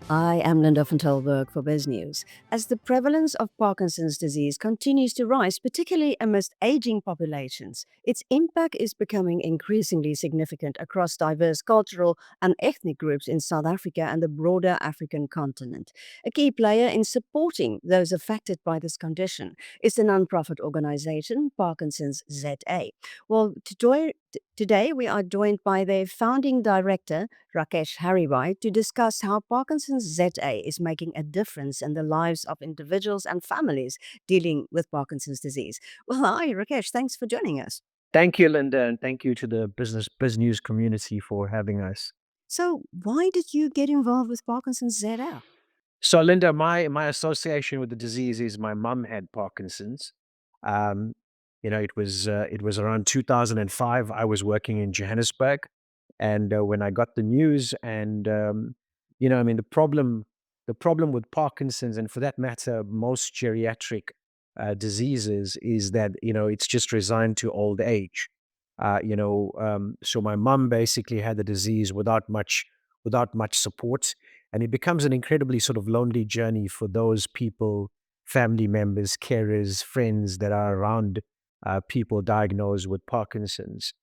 I am Linda van Tilburg for Biz News. As the prevalence of Parkinson's disease continues to rise, particularly amidst aging populations, its impact is becoming increasingly significant across diverse cultural and ethnic groups in South Africa and the broader African continent. A key player in supporting those affected by this condition is the nonprofit organization Parkinson's ZA. Well, today we are joined by their founding director, Rakesh Harribhai, to discuss how Parkinson's ZA is making a difference in the lives of individuals and families dealing with Parkinson's disease. Well, hi, Rakesh. Thanks for joining us. Thank you, Linda, and thank you to the Biz News community for having us. So, why did you get involved with Parkinson's ZA? So, Linda, my association with the disease is my mum had Parkinson's. Um, it was around 2005. I was working in Johannesburg, and when I got the news, and I mean, the problem with Parkinson's, and for that matter, most geriatric diseases, is that it's just resigned to old age. So my mum basically had the disease without much support, and it becomes an incredibly sort of lonely journey for those people, family members, carers, friends that are around people diagnosed with Parkinson's.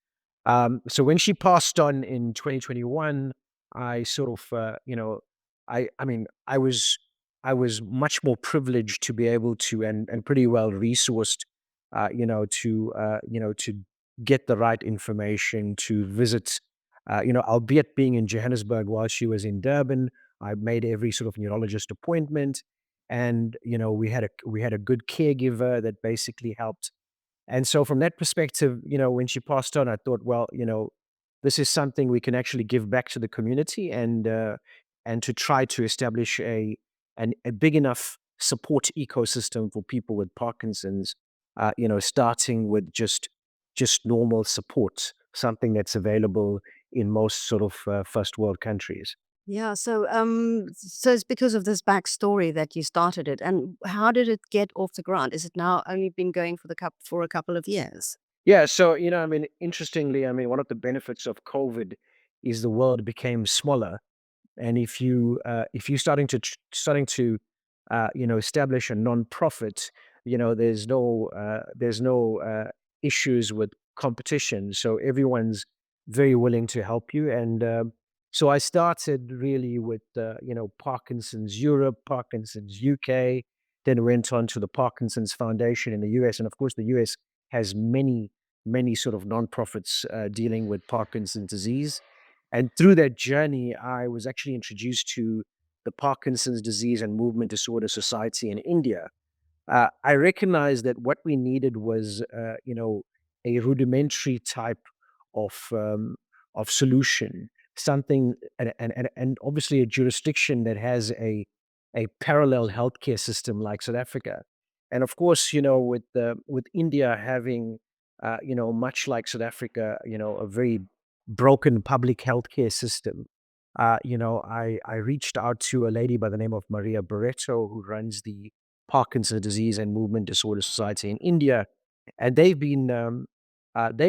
So when she passed on in 2021, I sort of, I mean, I was much more privileged to be able to, and pretty well resourced, to get the right information, to visit, albeit being in Johannesburg while she was in Durban. I made every sort of neurologist appointment, and we had a good caregiver that basically helped. And so from that perspective, when she passed on, I thought, well, this is something we can actually give back to the community, and to try to establish a big enough support ecosystem for people with Parkinson's, starting with just normal support, something that's available in most sort of first world countries. Yeah, so it's because of this backstory that you started it. And how did it get off the ground? Is it now only been going for a couple of years? Yeah, so I mean, interestingly, I mean, one of the benefits of COVID is the world became smaller. And if you're starting to establish a non-profit, there's no issues with competition, so everyone's very willing to help you. And so I started really with Parkinson's Europe, Parkinson's UK, then went on to the Parkinson's Foundation in the US, and of course the US has many sort of non-profits dealing with Parkinson's disease. And through that journey, I was actually introduced to the Parkinson's Disease and Movement Disorder Society in India. I recognized that what we needed was, a rudimentary type of solution, something, and obviously a jurisdiction that has a parallel healthcare system like South Africa. And of course, with India having, much like South Africa, a very broken public healthcare system. I reached out to a lady by the name of Maria Barreto, who runs the Parkinson's Disease and Movement Disorder Society in India, and they've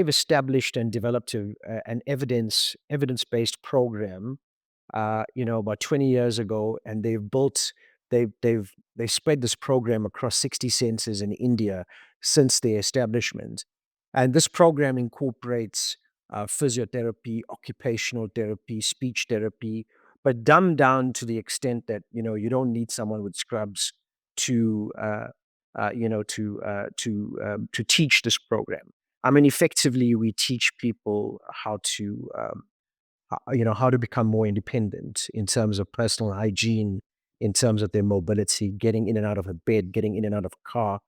established and developed an evidence-based program, about 20 years ago, and they spread this program across 60 centers in India since their establishment. And this program incorporates physiotherapy, occupational therapy, speech therapy, but dumbed down to the extent that you don't need someone with scrubs to to teach this program. I mean, effectively, we teach people how to become more independent in terms of personal hygiene, in terms of their mobility, getting in and out of a bed, getting in and out of a car.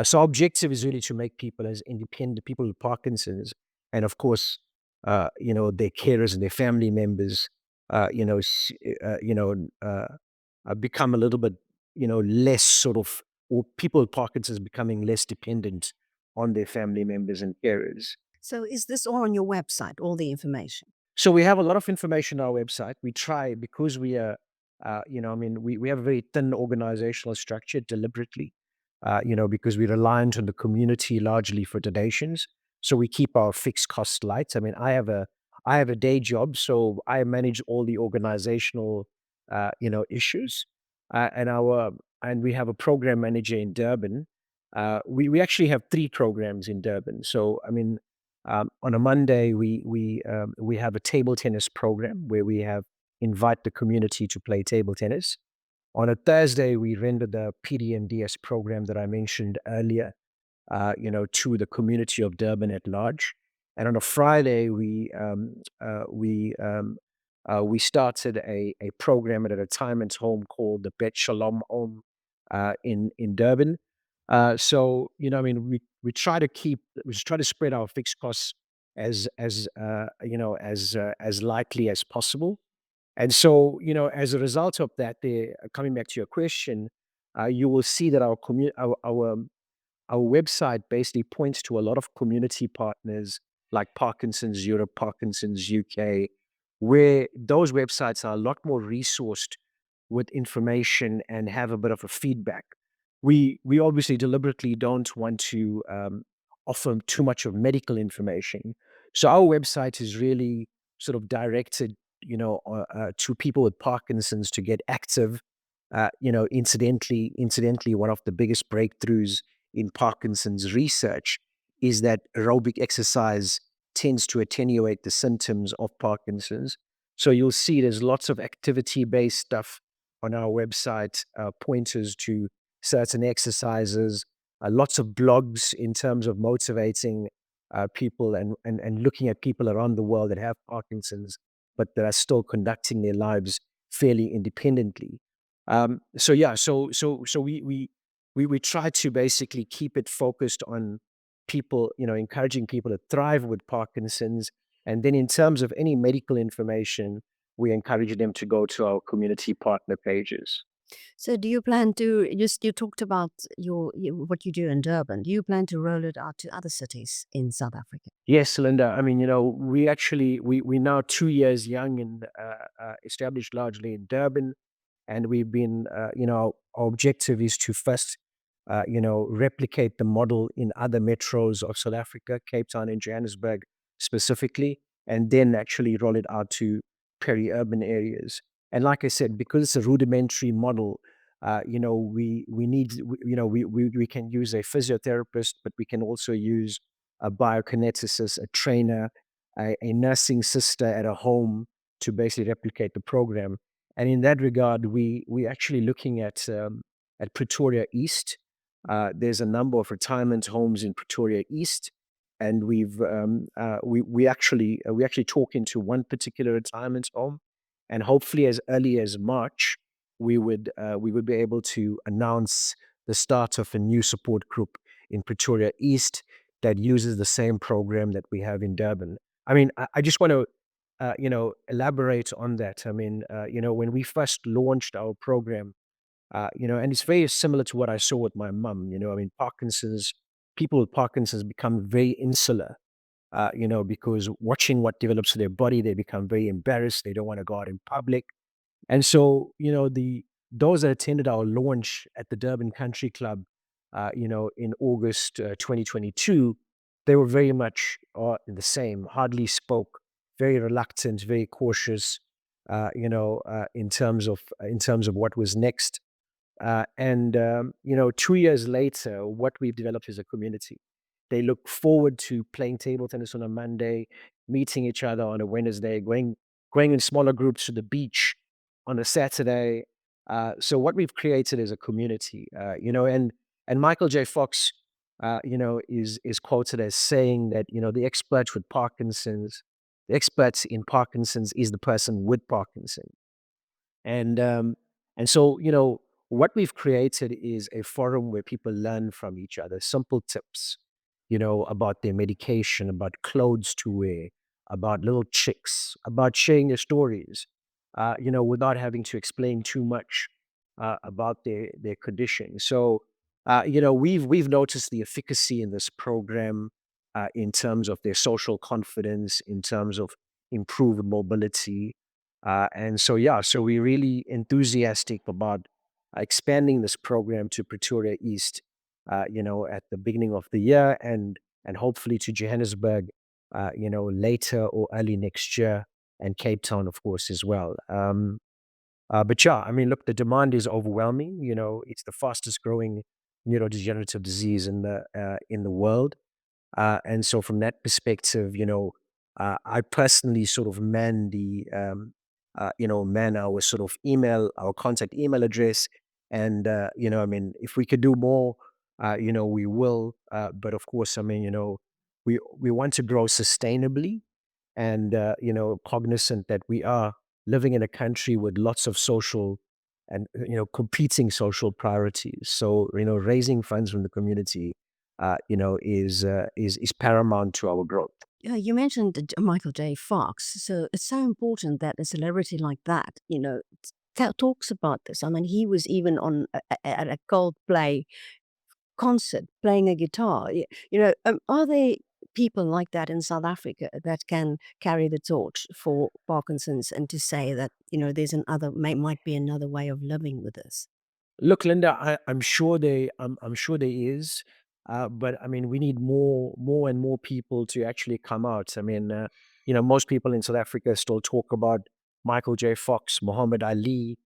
So our objective is really to make people as independent, people with Parkinson's, and of course, their carers and their family members, become a little bit, less sort of, or people with Parkinson's becoming less dependent on their family members and carers. So, is this all on your website, all the information? So we have a lot of information on our website. We try, because we are, I mean, we have a very thin organizational structure deliberately. because we're reliant on the community largely for donations. So we keep our fixed costs light. I mean, I have a day job, so I manage all the organizational, issues, and we have a program manager in Durban. We actually have 3 programs in Durban. So I mean, on a Monday we have a table tennis program where we have invite the community to play table tennis. On a Thursday, we render the PDMDS program that I mentioned earlier, to the community of Durban at large. And on a Friday, we started a program at a retirement home called the Bet Shalom Home in Durban. So I mean, we try to spread our fixed costs as lightly as possible. And so, as a result of that, coming back to your question, you will see that our website basically points to a lot of community partners like Parkinson's Europe, Parkinson's UK, where those websites are a lot more resourced with information and have a bit of a feedback. We obviously deliberately don't want to offer too much of medical information, so our website is really sort of directed, to people with Parkinson's to get active. Incidentally, one of the biggest breakthroughs in Parkinson's research is that aerobic exercise tends to attenuate the symptoms of Parkinson's. So you'll see there's lots of activity based stuff on our website, pointers to certain exercises, lots of blogs in terms of motivating people and looking at people around the world that have Parkinson's, but that are still conducting their lives fairly independently. So yeah, so we try to basically keep it focused on people, encouraging people to thrive with Parkinson's. And then in terms of any medical information, we encourage them to go to our community partner pages. So do you plan to you talked about what you do in Durban. Do you plan to roll it out to other cities in South Africa? Yes, Linda. I mean, we actually we're now 2 years young and established largely in Durban, and we've been, our objective is to first, replicate the model in other metros of South Africa, Cape Town and Johannesburg specifically, and then actually roll it out to peri-urban areas. And like I said, because it's a rudimentary model, we need, we can use a physiotherapist, but we can also use a biokineticist, a trainer, a nursing sister at a home to basically replicate the program. And in that regard, we actually looking at Pretoria East. There's a number of retirement homes in Pretoria East, and we actually talking to one particular retirement home, and hopefully as early as March, we would be able to announce the start of a new support group in Pretoria East that uses the same program that we have in Durban. I mean, I just want to elaborate on that. I mean, when we first launched our program, and it's very similar to what I saw with my mum. I mean, people with Parkinson's become very insular, because watching what develops to their body, they become very embarrassed. They don't want to go out in public. And so, those that attended our launch at the Durban Country Club, in August 2022, they were very much the same. Hardly spoke, very reluctant, very cautious, in terms of what was next. And 2 years later, what we've developed is a community. They look forward to playing table tennis on a Monday, meeting each other on a Wednesday, going in smaller groups to the beach on a Saturday. So what we've created is a community, and Michael J. Fox, is quoted as saying that the experts in Parkinson's is the person with Parkinson. And so, what we've created is a forum where people learn from each other, simple tips, about their medication, about clothes to wear, about little tricks, about sharing their stories, without having to explain too much about their condition. So, we've noticed the efficacy in this program in terms of their social confidence, in terms of improved mobility, and so, yeah, so we're really enthusiastic about expanding this program to Pretoria East. at the beginning of the year, and hopefully to Johannesburg, later or early next year, and Cape Town, of course, as well. But yeah, I mean, look, the demand is overwhelming. It's the fastest growing neurodegenerative disease in the world. And so from that perspective, I personally sort of man our sort of our contact email address. And, I mean, if we could do more, we will. But of course, I mean, we want to grow sustainably and, cognizant that we are living in a country with lots of social and, competing social priorities. So, raising funds from the community is paramount to our growth. You mentioned Michael J. Fox, so it's so important that a celebrity like that, talks about this. I mean, he was even on at a Coldplay concert playing a guitar. Are there people like that in South Africa that can carry the torch for Parkinson's and to say that there's might be another way of living with this? Look, Linda, I'm sure there is, but I mean, we need more and more people to actually come out. I mean, most people in South Africa still talk about Michael J. Fox, Muhammad Ali,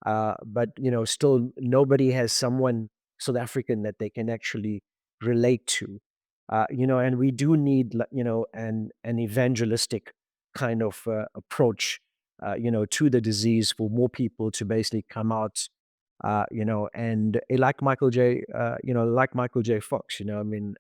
but still nobody has someone South African that they can actually relate to. And we do need, an evangelistic kind of approach, to the disease for more people to basically come out, and like Michael J. Fox, I mean,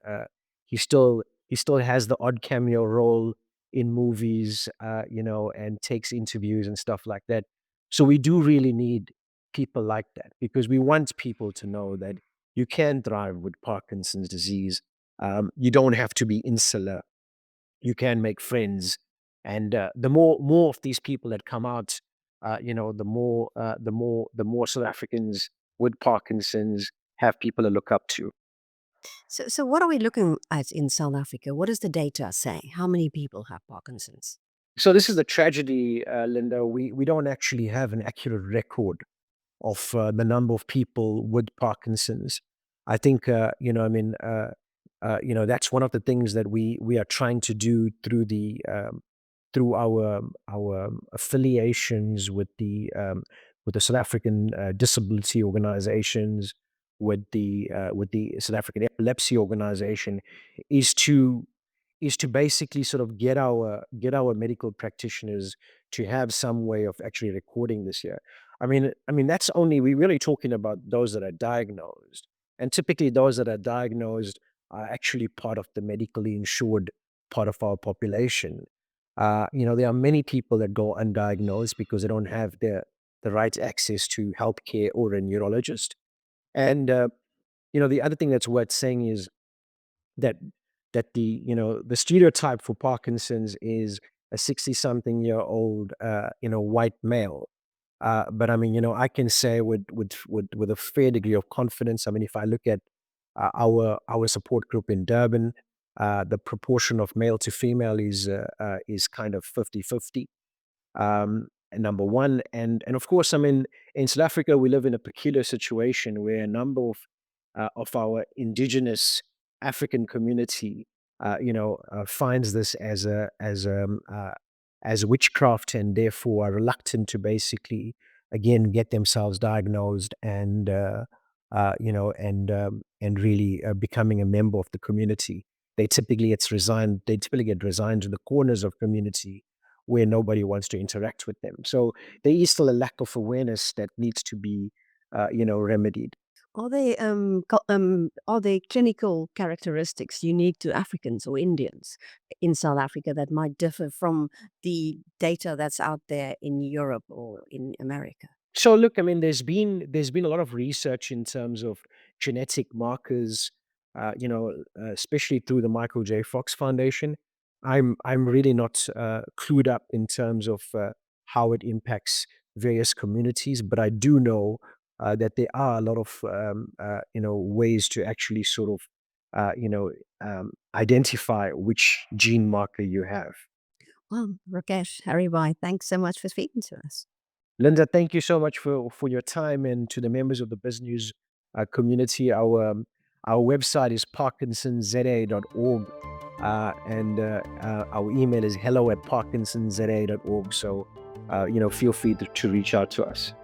he still has the odd cameo role in movies, and takes interviews and stuff like that. So we do really need people like that because we want people to know that you can thrive with Parkinson's disease. You don't have to be insular. You can make friends, and the more of these people that come out, the more South Africans with Parkinson's have people to look up to. So what are we looking at in South Africa? What does the data say? How many people have Parkinson's? So this is the tragedy, Linda. We don't actually have an accurate record of the number of people with Parkinson's. I think, I mean, that's one of the things that we are trying to do through our affiliations with the South African disability organizations, with the South African Epilepsy Organization, is to basically sort of get our medical practitioners to have some way of actually recording this year. I mean that's only we're really talking about those that are diagnosed, and typically those that are diagnosed are actually part of the medically insured part of our population. There are many people that go undiagnosed because they don't have the right access to healthcare or a neurologist. And the other thing that's worth saying is that the stereotype for Parkinson's is a 60-something-year-old white male. But I mean, I can say with a fair degree of confidence. I mean, if I look at our support group in Durban, the proportion of male to female is kind of 50-50. Number one, and of course, I mean, in South Africa, we live in a peculiar situation where a number of our indigenous African community, finds this as witchcraft, and therefore are reluctant to basically again get themselves diagnosed and really becoming a member of the community. They typically get resigned to the corners of community where nobody wants to interact with them. So there is still a lack of awareness that needs to be, remedied. Are there clinical characteristics unique to Africans or Indians in South Africa that might differ from the data that's out there in Europe or in America? So look, I mean, there's been a lot of research in terms of genetic markers, especially through the Michael J. Fox Foundation. I'm really not clued up in terms of how it impacts various communities, but I do know that there are a lot of ways to actually sort of identify which gene marker you have. Well, Rakesh Harribhai, thanks so much for speaking to us. Linda, thank you so much for your time, and to the members of the business community. Our website is parkinsonza.org, and our email is hello@parkinsonza.org. So, feel free to reach out to us.